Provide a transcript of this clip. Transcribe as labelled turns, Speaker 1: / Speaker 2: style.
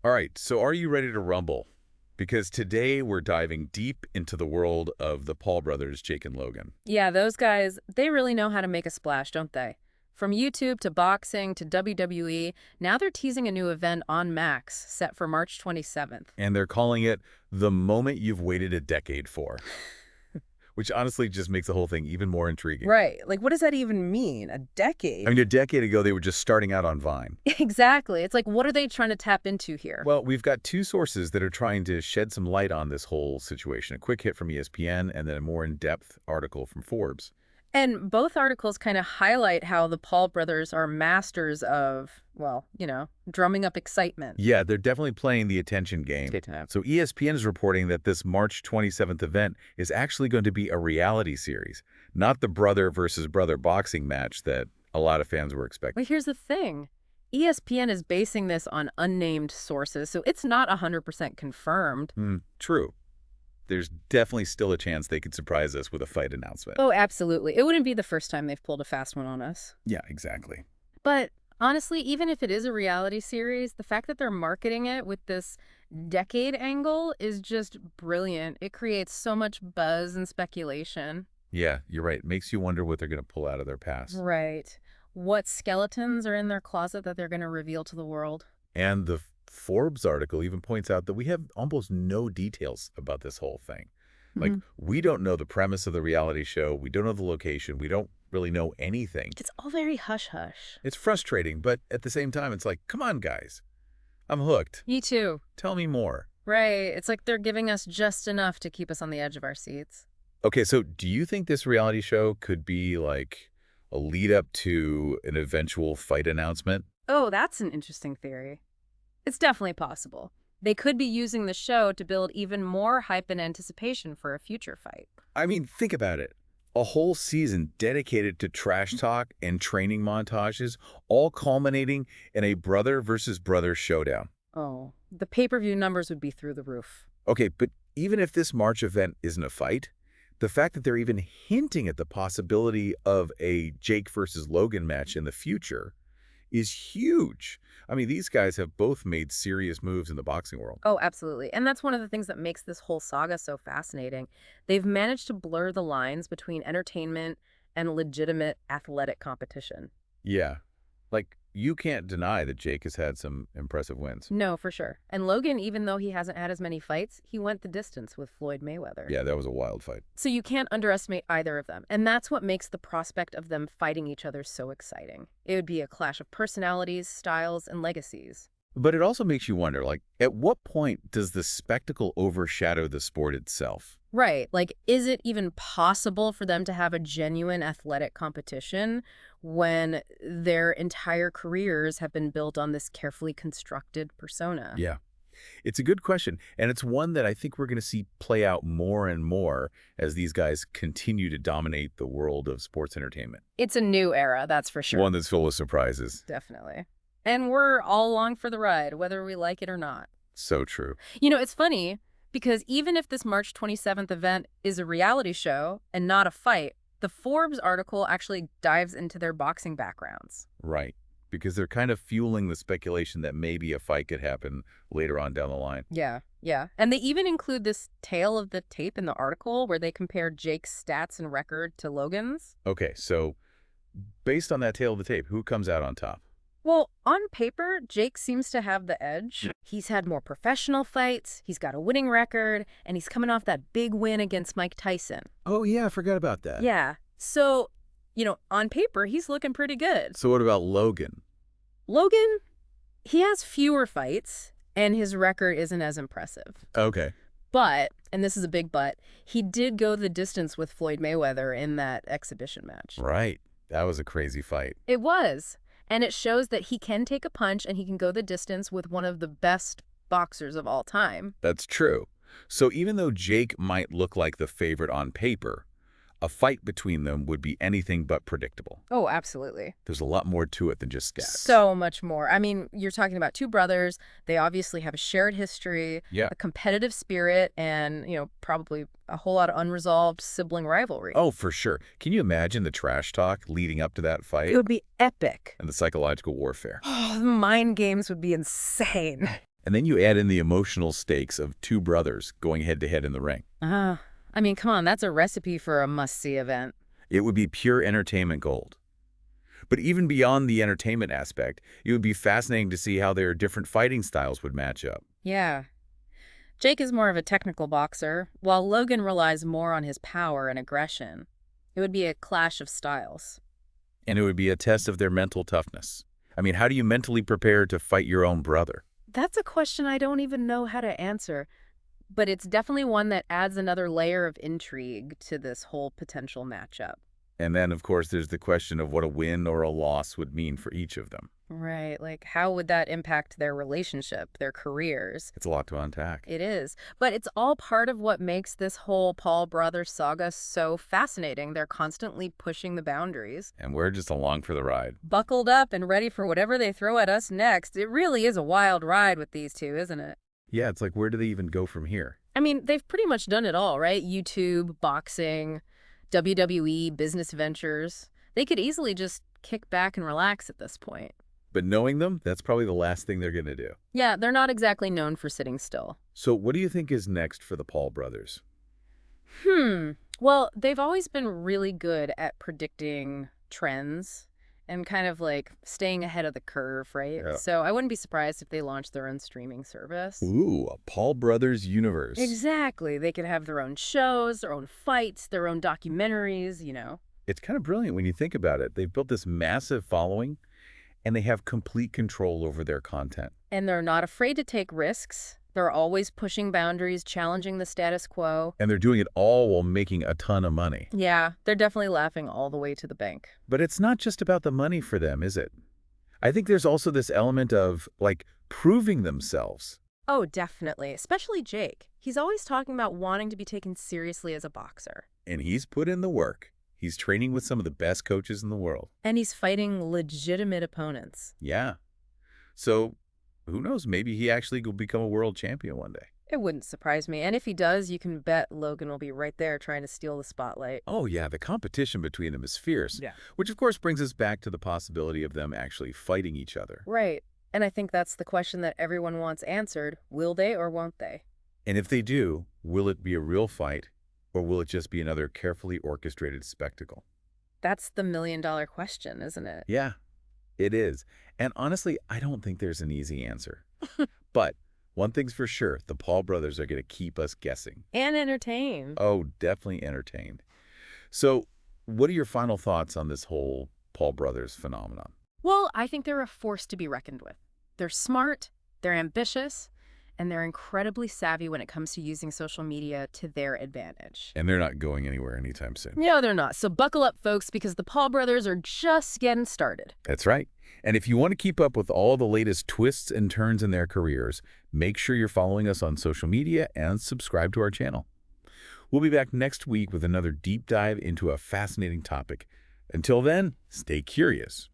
Speaker 1: All right, so are you ready to rumble? Because today we're diving deep into the world of the Paul brothers, Jake and Logan.
Speaker 2: Yeah, those guys, they really know how to make a splash, don't they? From YouTube to boxing to WWE, now they're teasing a new event on Max, set for March 27th.
Speaker 1: And they're calling it the moment you've waited a decade for, which honestly just makes the whole thing even more intriguing.
Speaker 2: Right. Like, what does that even mean? A
Speaker 1: I
Speaker 2: decade?
Speaker 1: mean, a decade ago, they were just starting out on Vine.
Speaker 2: Exactly. It's like, what are they trying to tap into here?
Speaker 1: Well, we've got two sources that are trying to shed some light on this whole situation. A quick hit from ESPN and then a more in-depth article from Forbes.
Speaker 2: And both articles kind of highlight how the Paul brothers are masters of, well, drumming up excitement.
Speaker 1: Yeah, they're definitely playing the attention game.
Speaker 2: Good to have.
Speaker 1: So ESPN is reporting that this March 27th event is actually going to be a reality series, not the brother versus brother boxing match that a lot of fans were expecting.
Speaker 2: But here's the thing. ESPN is basing this on unnamed sources, so it's not 100% confirmed.
Speaker 1: True. There's definitely still a chance they could surprise us with a fight announcement.
Speaker 2: Oh, absolutely. It wouldn't be the first time they've pulled a fast one on us.
Speaker 1: Yeah, exactly.
Speaker 2: But honestly, even if it is a reality series, the fact that they're marketing it with this decade angle is just brilliant. It creates so much buzz and speculation.
Speaker 1: Yeah, you're right. It makes you wonder what they're going to pull out of their past.
Speaker 2: Right. What skeletons are in their closet that they're going to reveal to the world?
Speaker 1: And the Forbes article even points out that we have almost no details about this whole thing. Like,
Speaker 2: Mhm.
Speaker 1: we don't know the premise of the reality show. We don't know the location. We don't really know anything.
Speaker 2: It's all very hush-hush.
Speaker 1: It's frustrating, but at the same time, it's like, come on, guys. I'm hooked.
Speaker 2: Me too.
Speaker 1: Tell me more.
Speaker 2: Right. It's like they're giving us just enough to keep us on the edge of our seats.
Speaker 1: Okay, so do you think this reality show could be like a lead up to an eventual fight announcement?
Speaker 2: Oh, that's an interesting theory. It's definitely possible. They could be using the show to build even more hype and anticipation for a future fight.
Speaker 1: I mean, think about it. A whole season dedicated to trash talk and training montages, all culminating in a brother versus brother showdown.
Speaker 2: Oh, the pay-per-view numbers would be through the roof.
Speaker 1: Okay, but even if this March event isn't a fight, the fact that they're even hinting at the possibility of a Jake versus Logan match in the future is huge. I mean, these guys have both made serious moves in the boxing world.
Speaker 2: Oh, absolutely. And that's one of the things that makes this whole saga so fascinating. They've managed to blur the lines between entertainment and legitimate athletic competition.
Speaker 1: Yeah. Like, you can't deny that Jake has had some impressive wins.
Speaker 2: No, for sure. And Logan, even though he hasn't had as many fights, he went the distance with Floyd Mayweather.
Speaker 1: Yeah, that was a wild fight.
Speaker 2: So you can't underestimate either of them. And that's what makes the prospect of them fighting each other so exciting. It would be a clash of personalities, styles, and legacies.
Speaker 1: But it also makes you wonder, like, at what point does the spectacle overshadow the sport itself?
Speaker 2: Right. Like, is it even possible for them to have a genuine athletic competition when their entire careers have been built on this carefully constructed persona?
Speaker 1: Yeah. It's a good question, and it's one that I think we're going to see play out more and more as these guys continue to dominate the world of sports entertainment.
Speaker 2: It's a new era, that's for sure.
Speaker 1: One that's full of surprises.
Speaker 2: Definitely. And we're all along for the ride, whether we like it or not.
Speaker 1: So true.
Speaker 2: It's funny because even if this March 27th event is a reality show and not a fight, the Forbes article actually dives into their boxing backgrounds.
Speaker 1: Right. Because they're kind of fueling the speculation that maybe a fight could happen later on down the line.
Speaker 2: Yeah, yeah. And they even include this tale of the tape in the article where they compare Jake's stats and record to Logan's.
Speaker 1: Okay, so based on that tale of the tape, who comes out on top?
Speaker 2: Well, on paper, Jake seems to have the edge. He's had more professional fights, he's got a winning record, and he's coming off that big win against Mike Tyson.
Speaker 1: Oh, yeah, I forgot about that.
Speaker 2: Yeah. So, on paper, he's looking pretty good.
Speaker 1: So what about Logan?
Speaker 2: Logan, he has fewer fights, and his record isn't as impressive.
Speaker 1: Okay.
Speaker 2: But, and this is a big but, he did go the distance with Floyd Mayweather in that exhibition match.
Speaker 1: Right. That was a crazy fight.
Speaker 2: It was. And it shows that he can take a punch and he can go the distance with one of the best boxers of all time.
Speaker 1: That's true. So even though Jake might look like the favorite on paper, a fight between them would be anything but predictable.
Speaker 2: Oh, absolutely.
Speaker 1: There's a lot more to it than just stats.
Speaker 2: So much more. I mean, you're talking about two brothers. They obviously have a shared history,
Speaker 1: Yeah.
Speaker 2: a competitive spirit, and, probably a whole lot of unresolved sibling rivalry.
Speaker 1: Oh, for sure. Can you imagine the trash talk leading up to that fight?
Speaker 2: It would be epic.
Speaker 1: And the psychological warfare?
Speaker 2: Oh, the mind games would be insane.
Speaker 1: And then you add in the emotional stakes of two brothers going head-to-head in the ring.
Speaker 2: I mean, come on, that's a recipe for a must-see event.
Speaker 1: It would be pure entertainment gold. But even beyond the entertainment aspect, it would be fascinating to see how their different fighting styles would match up.
Speaker 2: Yeah. Jake is more of a technical boxer, while Logan relies more on his power and aggression. It would be a clash of styles.
Speaker 1: And it would be a test of their mental toughness. I mean, how do you mentally prepare to fight your own brother?
Speaker 2: That's a question I don't even know how to answer, but it's definitely one that adds another layer of intrigue to this whole potential matchup.
Speaker 1: And then, of course, there's the question of what a win or a loss would mean for each of them.
Speaker 2: Right, like how would that impact their relationship, their careers?
Speaker 1: It's a lot to unpack.
Speaker 2: It is, but it's all part of what makes this whole Paul brothers saga so fascinating. They're constantly pushing the boundaries.
Speaker 1: And we're just along for the ride.
Speaker 2: Buckled up and ready for whatever they throw at us next. It really is a wild ride with these two, isn't it?
Speaker 1: Yeah, it's like, where do they even go from here?
Speaker 2: I mean, they've pretty much done it all, right? YouTube, boxing, WWE, business ventures. They could easily just kick back and relax at this point.
Speaker 1: But knowing them, that's probably the last thing they're going to do.
Speaker 2: Yeah, they're not exactly known for sitting still.
Speaker 1: So what do you think is next for the Paul brothers?
Speaker 2: Well, they've always been really good at predicting trends and kind of like staying ahead of the curve, right?
Speaker 1: Yeah.
Speaker 2: So I wouldn't be surprised if they launched their own streaming service.
Speaker 1: Ooh, a Paul brothers universe.
Speaker 2: Exactly. They could have their own shows, their own fights, their own documentaries, you know.
Speaker 1: It's kind of brilliant when you think about it. They've built this massive following, and they have complete control over their content.
Speaker 2: And they're not afraid to take risks. They're always pushing boundaries, challenging the status quo.
Speaker 1: And they're doing it all while making a ton of money.
Speaker 2: Yeah, they're definitely laughing all the way to the bank.
Speaker 1: But it's not just about the money for them, is it? I think there's also this element of, like, proving themselves.
Speaker 2: Oh, definitely. Especially Jake. He's always talking about wanting to be taken seriously as a boxer.
Speaker 1: And he's put in the work. He's training with some of the best coaches in the world.
Speaker 2: And he's fighting legitimate opponents.
Speaker 1: Yeah. So, who knows? Maybe he actually will become a world champion one day.
Speaker 2: It wouldn't surprise me. And if he does, you can bet Logan will be right there trying to steal the spotlight.
Speaker 1: Oh, yeah, the competition between them is fierce.
Speaker 2: Yeah.
Speaker 1: Which, of course, brings us back to the possibility of them actually fighting each other.
Speaker 2: Right. And I think that's the question that everyone wants answered. Will they or won't they?
Speaker 1: And if they do, will it be a real fight, or will it just be another carefully orchestrated spectacle?
Speaker 2: That's the million-dollar question, isn't it?
Speaker 1: Yeah, it is. And honestly, I don't think there's an easy answer. But one thing's for sure, the Paul brothers are going to keep us guessing.
Speaker 2: And entertained.
Speaker 1: Oh, definitely entertained. So what are your final thoughts on this whole Paul brothers phenomenon?
Speaker 2: Well, I think they're a force to be reckoned with. They're smart, they're ambitious, and they're incredibly savvy when it comes to using social media to their advantage.
Speaker 1: And they're not going anywhere anytime soon.
Speaker 2: No, they're not. So buckle up, folks, because the Paul brothers are just getting started.
Speaker 1: That's right. And if you want to keep up with all the latest twists and turns in their careers, make sure you're following us on social media and subscribe to our channel. We'll be back next week with another deep dive into a fascinating topic. Until then, stay curious.